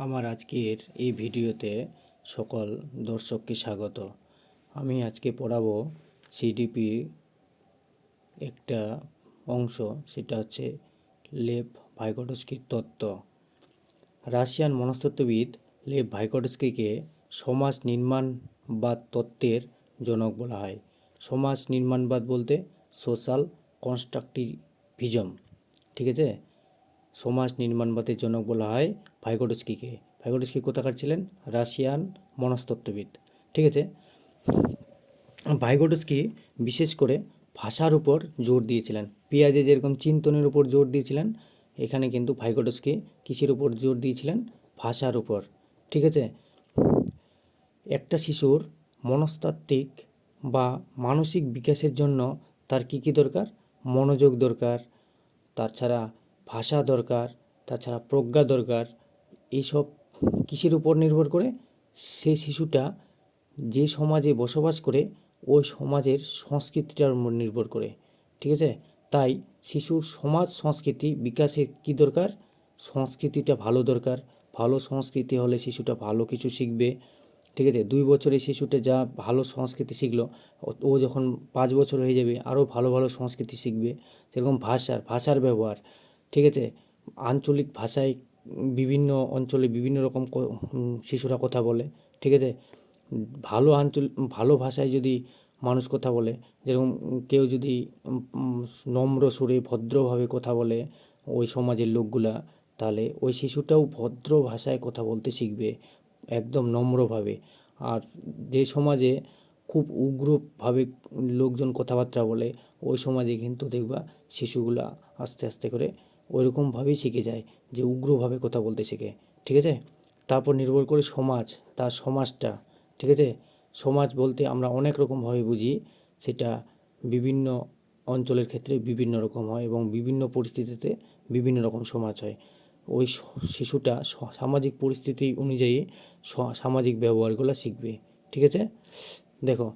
আমার আজকের এই ভিডিওতে সকল দর্শককে স্বাগত। আমি আজকে পড়াবো সিডিপি একটা অংশ, সেটা হচ্ছে লেভ ভাইগোটস্কির তত্ত্ব। রাশিয়ান মনস্তত্ত্ববিদ লেভ ভাইগোটস্কিকে সমাজ নির্মাণবাদ তত্ত্বের জনক বলা হয়। সমাজ নির্মাণবাদ বলতে সোশ্যাল কনস্ট্রাকটিভিজম, ঠিক আছে। সমাজ নির্মাণবাদের জনক বলা হয় ভাইগোটস্কিকে। ভাইগোটস্কি কোথাকার ছিলেন? রাশিয়ান মনস্তত্ত্ববিদ, ঠিক আছে। ভাইগোটস্কি বিশেষ করে ভাষার উপর জোর দিয়েছিলেন। পিয়াজে যেরকম চিন্তনের উপর জোর দিয়েছিলেন, এখানে কিন্তু ভাইগোটস্কি কিসের উপর জোর দিয়েছিলেন? ভাষার উপর, ঠিক আছে। একটা শিশুর মনস্তাত্ত্বিক বা মানসিক বিকাশের জন্য তার কী কী দরকার? মনোযোগ দরকার, তাছাড়া ভাষা দরকার, তাছাড়া প্রজ্ঞা দরকার। এইসব কিসের উপর নির্ভর করে? সেই শিশুটা যে সমাজে বসবাস করে ওই সমাজের সংস্কৃতিটার উপর নির্ভর করে, ঠিক আছে। তাই শিশুর সমাজ সংস্কৃতি বিকাশে কি দরকার? সংস্কৃতিটা ভালো দরকার। ভালো সংস্কৃতি হলে শিশুটা ভালো কিছু শিখবে, ঠিক আছে। 2 বছরে শিশুটা যা ভালো সংস্কৃতি শিখলো, ও যখন 5 বছর হয়ে যাবে আরও ভালো ভালো সংস্কৃতি শিখবে। সেরকম ভাষার ব্যবহার, ঠিক আছে। আঞ্চলিক ভাষায় বিভিন্ন অঞ্চলে বিভিন্ন রকম শিশুরা কথা বলে, ঠিক আছে। ভালো ভাষায় যদি মানুষ কথা বলে, যেরকম কেউ যদি নম্র সুরে ভদ্রভাবে কথা বলে ওই সমাজের লোকগুলা, তাহলে ওই শিশুটাও ভদ্র ভাষায় কথা বলতে শিখবে, একদম নম্রভাবে। আর যে সমাজে খুব উগ্রভাবে লোকজন কথাবার্তা বলে, ওই সমাজে কিন্তু দেখবা শিশুগুলা আস্তে আস্তে করে ওইরকমভাবেই শিখে যায়, যে উগ্রভাবে কথা বলতে শেখে, ঠিক আছে। তারপর নির্ভর করে সমাজ, তার সমাজটা, ঠিক আছে। সমাজ বলতে আমরা অনেক রকমভাবে বুঝি, সেটা বিভিন্ন অঞ্চলের ক্ষেত্রে বিভিন্ন রকম হয় এবং বিভিন্ন পরিস্থিতিতে বিভিন্ন রকম সমাজ হয়। ওই শিশুটা সামাজিক পরিস্থিতি অনুযায়ী সামাজিক ব্যবহারগুলো শিখবে, ঠিক আছে। দেখো,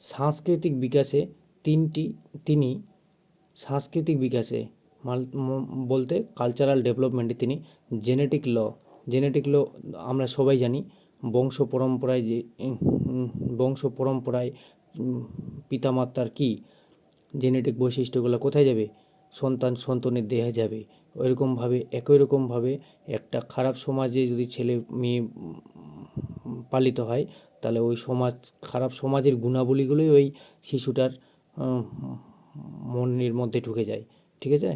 সাংস্কৃতিক বিকাশে তিনি সাংস্কৃতিক বিকাশে বলতে কালচারাল ডেভেলপমেন্টে তিনি জেনেটিক ল আমরা সবাই জানি, বংশ পরম্পরায় পিতামাতার কি জেনেটিক বৈশিষ্ট্যগুলো কোথায় যাবে? সন্তানের দেহে যাবে। একই রকমভাবে একটা খারাপ সমাজে যদি ছেলে মেয়ে পালিত হয়, তাহলে ওই খারাপ সমাজের গুণাবলীগুলোই ওই শিশুটার মনের মধ্যে ঢুকে যায়, ঠিক আছে।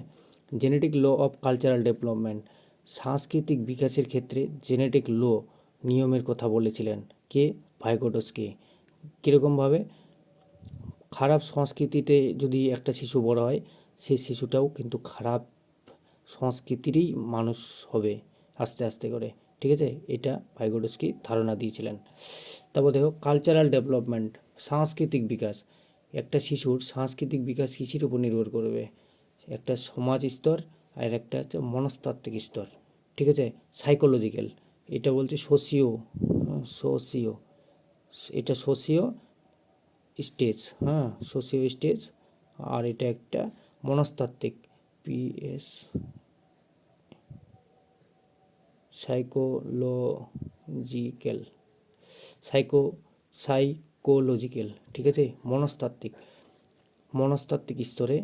Genetic law of cultural development, সাংস্কৃতিক বিকাশের ক্ষেত্রে জেনেটিক ল নিয়মের কথা বলেছিলেন কে? ভাইগোটস্কি। কীরকমভাবে? খারাপ সংস্কৃতিতে যদি একটা শিশু বড় হয়, সেই শিশুটাও কিন্তু খারাপ সংস্কৃতিরই মানুষ হবে আস্তে আস্তে করে, ঠিক আছে। এটা ভাইগোটস্কি ধারণা দিয়েছিলেন। তারপর দেখো, কালচারাল ডেভেলপমেন্ট, সাংস্কৃতিক বিকাশ। একটা শিশুর সাংস্কৃতিক বিকাশ কিসের উপর নির্ভর করবে? একটা সমাজ স্তর আর একটা হচ্ছে মনস্তাত্ত্বিক স্তর, ঠিক আছে। সাইকোলজিক্যাল, এটা বলছে সোশিও এটা সোশিও স্টেজ, সোশিও স্টেজ। আর এটা একটা মনস্তাত্ত্বিক, পিএস সাইকোলজিক্যাল, সাইকোলজিক্যাল, ঠিক আছে। মনস্তাত্ত্বিক স্তরে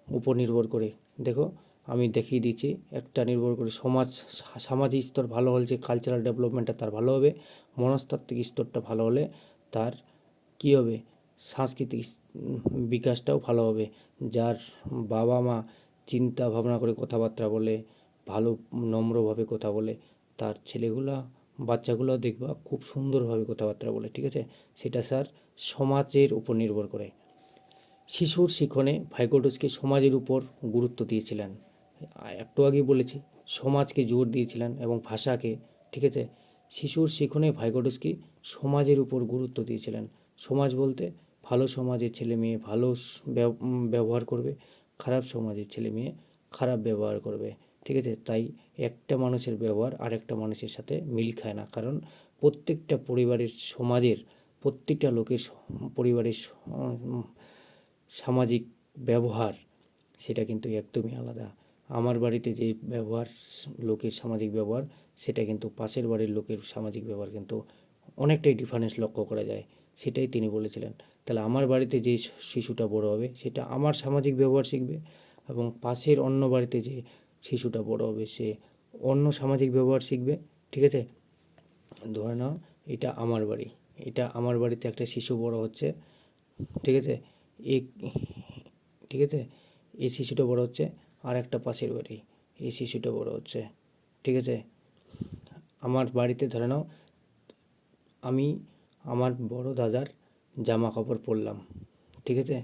উপর নির্ভর করে। দেখো, আমি দেখিয়ে দিচ্ছি, একটা নির্ভর করে সামাজিক স্তর ভালো হলে যে কালচারাল ডেভেলপমেন্টটা তার ভালো হবে, মনস্তাত্ত্বিক স্তরটা ভালো হলে তার কী হবে? সাংস্কৃতিক বিকাশটাও ভালো হবে। যার বাবা মা চিন্তা ভাবনা করে কথাবার্তা বলে, ভালো নম্রভাবে কথা বলে, তার বাচ্চাগুলো দেখবা খুব সুন্দরভাবে কথাবার্তা বলে, ঠিক আছে। সেটা সমাজের উপর নির্ভর করে। শিশুর শিক্ষণে ভাইগোটস্কি সমাজের উপর গুরুত্ব দিয়েছিলেন। একটু আগেই বলেছি, সমাজকে জোর দিয়েছিলেন এবং ভাষাকে, ঠিক আছে। শিশুর শিক্ষণে ভাইগোটস্কি সমাজের উপর গুরুত্ব দিয়েছিলেন। সমাজ বলতে ভালো সমাজের ছেলে মেয়ে ভালো ব্যবহার করবে, খারাপ সমাজের ছেলে মেয়ে খারাপ ব্যবহার করবে, ঠিক আছে। তাই একটা মানুষের ব্যবহার আর একটা মানুষের সাথে মিল খায় না, কারণ প্রত্যেকটা সমাজের প্রত্যেকটা লোকের পরিবারের সামাজিক ব্যবহার সেটা কিন্তু একদমই আলাদা। আমার বাড়িতে যে ব্যবহার, লোকের সামাজিক ব্যবহার, সেটা কিন্তু পাশের বাড়ির লোকের সামাজিক ব্যবহার কিন্তু অনেকটাই ডিফারেন্স লক্ষ্য করা যায়, সেটাই তিনি বলেছিলেন। তাহলে আমার বাড়িতে যে শিশুটা বড় হবে সেটা আমার সামাজিক ব্যবহার শিখবে, এবং পাশের অন্য বাড়িতে যে শিশুটা বড় হবে সে অন্য সামাজিক ব্যবহার শিখবে। ঠিক আছে, ধরে নাও এটা আমার বাড়ি, এটা আমার বাড়িতে একটা শিশু বড় হচ্ছে। ঠিক আছে, এই ঠিক আছে, এই শিশুটা বড় হচ্ছে, আর একটা পাশের বাড়ি এই শিশুটা বড় হচ্ছে। ঠিক আছে, আমার বাড়িতে ধরে নাও আমি আমার বড় দাদার জামা কাপড় পরলাম। ঠিক আছে,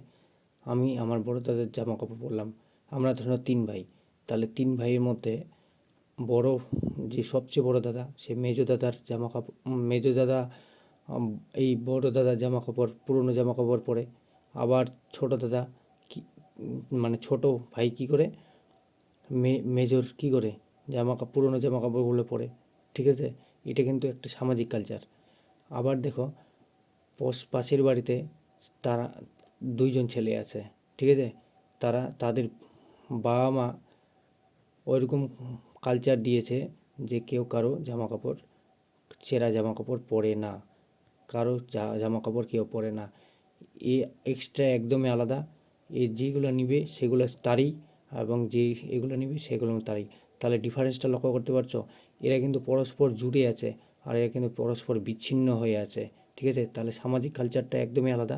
আমি আমার বড় দাদার জামা কাপড় পরলাম, আমরা ধরে নাও 3 ভাই। তাহলে 3 ভাইয়ের মধ্যে বড় যে সবচেয়ে বড় দাদা সে মেজো দাদার জামা কাপড়, মেজো দাদা এই বড় দাদার জামা কাপড়, পুরনো জামা কাপড় পরে। আবার ছোট দাদা কি মানে ছোট ভাই কী করে মেজর কী করে পুরনো জামা কাপড়গুলো পরে। ঠিক আছে, এটা কিন্তু একটা সামাজিক কালচার। আবার দেখো পাশের বাড়িতে তারা 2জন ছেলে আছে। ঠিক আছে, তাদের বাবা মা ওইরকম কালচার দিয়েছে যে কেউ কারো জামা কাপড়, ছেঁড়া জামা কাপড় পরে না, কারো জামা কাপড় কেউ পরে না। এ এক্সট্রা একদমই আলাদা। এ যেগুলো নিবে সেগুলো তারই, এবং যে এগুলো নিবে সেগুলো তারই। তাহলে ডিফারেন্সটা লক্ষ্য করতে পারছো? এরা কিন্তু পরস্পর জুড়ে আছে, আর এরা কিন্তু পরস্পর বিচ্ছিন্ন হয়ে আছে। ঠিক আছে, তাহলে সামাজিক কালচারটা একদমই আলাদা।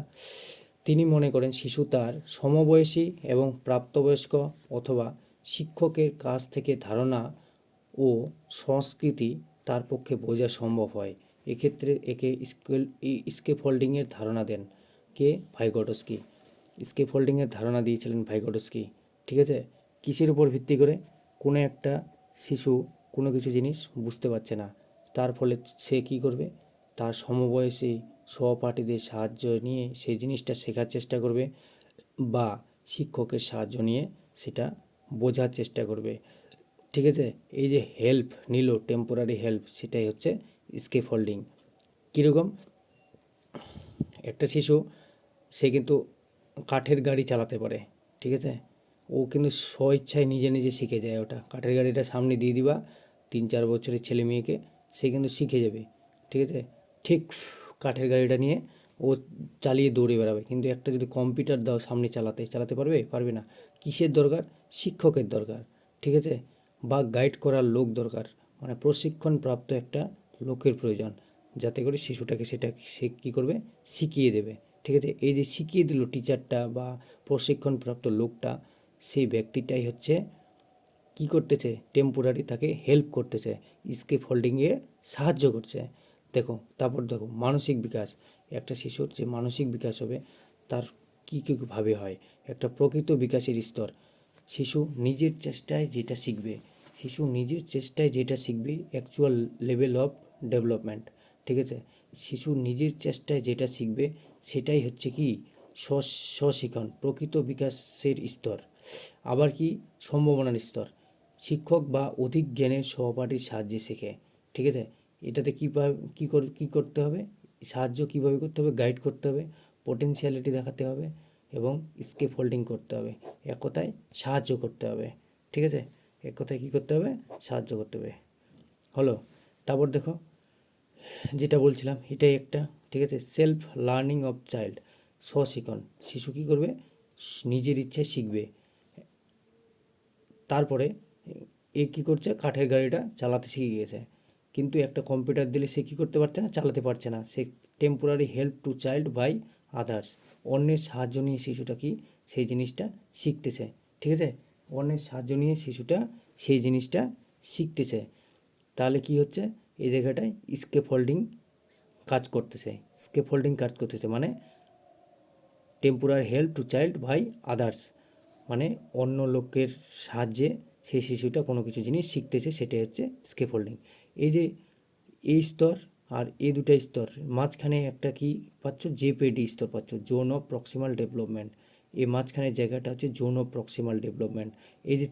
তিনি মনে করেন শিশু তার সমবয়সী এবং প্রাপ্তবয়স্ক অথবা শিক্ষকের কাছ থেকে ধারণা ও সংস্কৃতি তার পক্ষে বোঝা সম্ভব হয়। এক্ষেত্রে একে স্কেফোল্ডিংয়ের ধারণা দেন কে? ভাইগটস্কি। স্কেফোল্ডিংয়ের ধারণা দিয়েছিলেন ভাইগটস্কি। ঠিক আছে, কিসের উপর ভিত্তি করে? কোনো একটা শিশু কোনো কিছু জিনিস বুঝতে পারছে না, তার ফলে সে কী করবে? তার সমবয়সী সহপাঠীদের সাহায্য নিয়ে সেই জিনিসটা শেখার চেষ্টা করবে, বা শিক্ষকের সাহায্য নিয়ে সেটা বোঝার চেষ্টা করবে। ঠিক আছে, এই যে হেল্প নিল, টেম্পোরারি হেল্প, সেটাই হচ্ছে স্কেফোল্ডিং। কীরকম? একটা শিশু সে কিন্তু কাঠের গাড়ি চালাতে পারে। ঠিক আছে, ও কিন্তু স্বইচ্ছায় নিজে নিজে শিখে যায়। ওটা কাঠের গাড়িটা সামনে দিয়ে দিবা 3-4 বছরের ছেলে মেয়েকে, সে কিন্তু শিখে যাবে। ঠিক আছে, ঠিক কাঠের গাড়িটা নিয়ে ও চালিয়ে দৌড়ে বেড়াবে। কিন্তু একটা যদি কম্পিউটার দাও সামনে চালাতে পারবে না। কিসের দরকার? শিক্ষকের দরকার। ঠিক আছে, বা গাইড করার লোক দরকার, মানে প্রশিক্ষণপ্রাপ্ত একটা লোকের প্রয়োজন, যাতে করে শিশুটাকে সেটা সে কী করবে? শিখিয়ে দেবে। ঠিক আছে, এই যে শিখিয়ে দিল টিচারটা বা প্রশিক্ষণপ্রাপ্ত লোকটা, সেই ব্যক্তিটাই হচ্ছে কী করতেছে? টেম্পোরারি তাকে হেল্প করতেছে, স্কেফোল্ডিংয়ে সাহায্য করছে। তারপর দেখো মানসিক বিকাশ। একটা শিশুর যে মানসিক বিকাশ হবে তার কী কীভাবে হয়? একটা প্রকৃত বিকাশের স্তর। শিশু নিজের চেষ্টায় যেটা শিখবে অ্যাকচুয়াল লেভেল অফ ডেভেলপমেন্ট। ঠিক আছে, শিশু নিজের চেষ্টায় যেটা শিখবে সেটাই হচ্ছে কি? স্বশিক্ষণ, প্রকৃত বিকাশের স্তর। আবার কি? সম্ভাবনার স্তর। শিক্ষক বা অধিক জ্ঞানের সহপাঠীর সাহায্যে শেখে। ঠিক আছে, এটাতে কী করতে হবে? সাহায্য কীভাবে করতে হবে? গাইড করতে হবে, পোটেনশিয়ালিটি দেখাতে হবে, এবং স্কেফোল্ডিং করতে হবে। এক কথায় সাহায্য করতে হবে। ঠিক আছে, এক কথায় কী করতে হবে? সাহায্য করতে হবে। হলো, তারপর দেখো যেটা বলছিলাম এটাই একটা। ঠিক আছে, সেলফ লার্নিং অফ চাইল্ড, স্বশিক্ষণ। শিশু কী করবে? নিজের ইচ্ছায় শিখবে। তারপরে এ কী করছে? কাঠের গাড়িটা চালাতে শিখে গেছে, কিন্তু একটা কম্পিউটার দিলে সে কী করতে পারছে না? চালাতে পারছে না। সে temporary help to child by others, অন্যের সাহায্য নিয়ে শিশুটা কি সেই জিনিসটা শিখতেছে। ঠিক আছে, অন্যের সাহায্য নিয়ে শিশুটা সেই জিনিসটা শিখতেছে। তাহলে কি হচ্ছে? এই জায়গাটায় স্কেফোল্ডিং কাজ করতেছে মানে temporary help to child by others, মানে অন্য লোকের সাহায্যে সেই শিশুটা কোনো কিছু জিনিস শিখতেছে, সেটাই হচ্ছে স্কেফোল্ডিং। এই যে এই স্তর আর এই দুটা স্তর মাঝখানে একটা কি পাচ্ছ? জেপেডি স্তর পাচ্ছ, জোন অফ প্রক্সিমাল ডেভেলপমেন্ট। এই মাঝখানের জায়গাটা হচ্ছে জোন অফ প্রক্সিমাল ডেভেলপমেন্ট। এই যে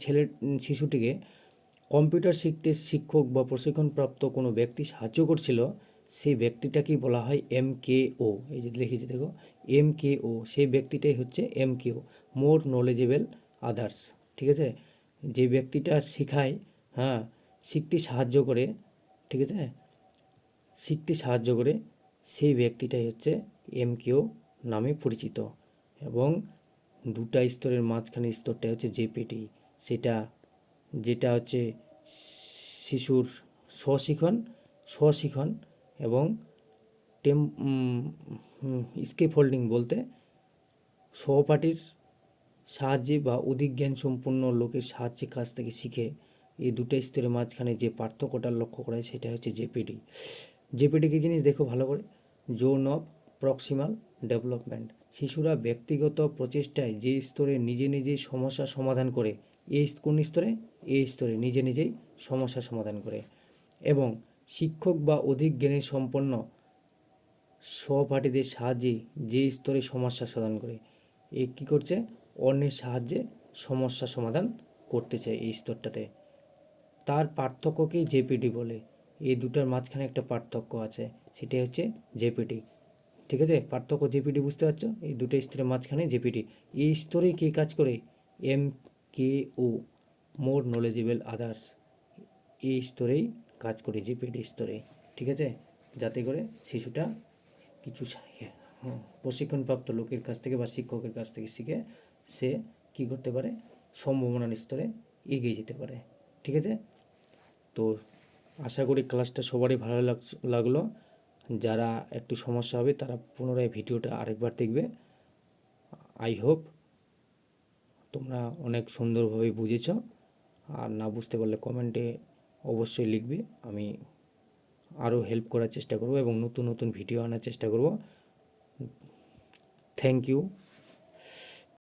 শিশুটিকে কম্পিউটার শিখতে শিক্ষক বা প্রশিক্ষণপ্রাপ্ত কোনো ব্যক্তি সাহায্য করছিল, সেই ব্যক্তিটাকেই বলা হয় MKO। এই যে লিখেছি দেখো, MKO, সেই ব্যক্তিটাই হচ্ছে MKO, মোর নলেজেবল আদার্স। ঠিক আছে, যে ব্যক্তিটা শেখায়, শিখতে সাহায্য করে, ঠিক আছে, শিখতে সাহায্য করে, সেই ব্যক্তিটাই হচ্ছে এমকিও নামে পরিচিত। এবং দুটা স্তরের মাঝখানের স্তরটা হচ্ছে জেপিটি, যেটা হচ্ছে শিশুর স্বশিখন এবং স্কেপ হোল্ডিং বলতে সহপাঠীর সাহায্যে বা অধিক জ্ঞান সম্পন্ন লোকের সাহায্যে কাছ থেকে শিখে। এই দুটো স্তরের মাঝখানে যে পার্থক্যটা লক্ষ্য করা হয় সেটা হচ্ছে জেপিটি। জেপিটি কী জিনিস দেখো ভালো করে, জোন অফ প্রক্সিমাল ডেভেলপমেন্ট। শিশুরা ব্যক্তিগত প্রচেষ্টায় যে স্তরে নিজে নিজেই সমস্যা সমাধান করে, কোন স্তরে? এই স্তরে নিজে নিজেই সমস্যা সমাধান করে। এবং শিক্ষক বা অধিক জ্ঞানের সম্পন্ন সহপাঠীদের সাহায্যে যে স্তরে সমস্যা সমাধান করে, এ কী করছে? অন্যের সাহায্যে সমস্যা সমাধান করতে চায় এই স্তরটাতে। তার পার্থক্যকেই জেপিটি বলে। এই দুটার মাঝখানে একটা পার্থক্য আছে, সেটাই হচ্ছে জেপিটি। ঠিক আছে, পার্থক্য জেপিটি বুঝতে পারছো? এই দুটো স্তরের মাঝখানে জেপিটি। এই স্তরে কে কাজ করে? এমকেও, মোর নলেজেবল আদার্স। এই স্তরেই কাজ করে, জেপিটি স্তরে। ঠিক আছে, যাতে করে শিশুটা কিছু প্রশিক্ষণপ্রাপ্ত লোকের কাছ থেকে বা শিক্ষকের কাছ থেকে শিখে সে কী করতে পারে? সম্ভাবনার স্তরে এগিয়ে যেতে পারে। ঠিক আছে, তো আশা করি ক্লাসটা সবারই ভালো লাগলো। যারা একটু সমস্যা হবে তারা পুনরায় ভিডিওটা আরেকবার দেখবে। আই হোপ তোমরা অনেক সুন্দরভাবে বুঝেছ। আর না বুঝতে পারলে কমেন্টে অবশ্যই লিখবে, আমি আরও হেল্প করার চেষ্টা করব এবং নতুন নতুন ভিডিও আনার চেষ্টা করব। Thank you.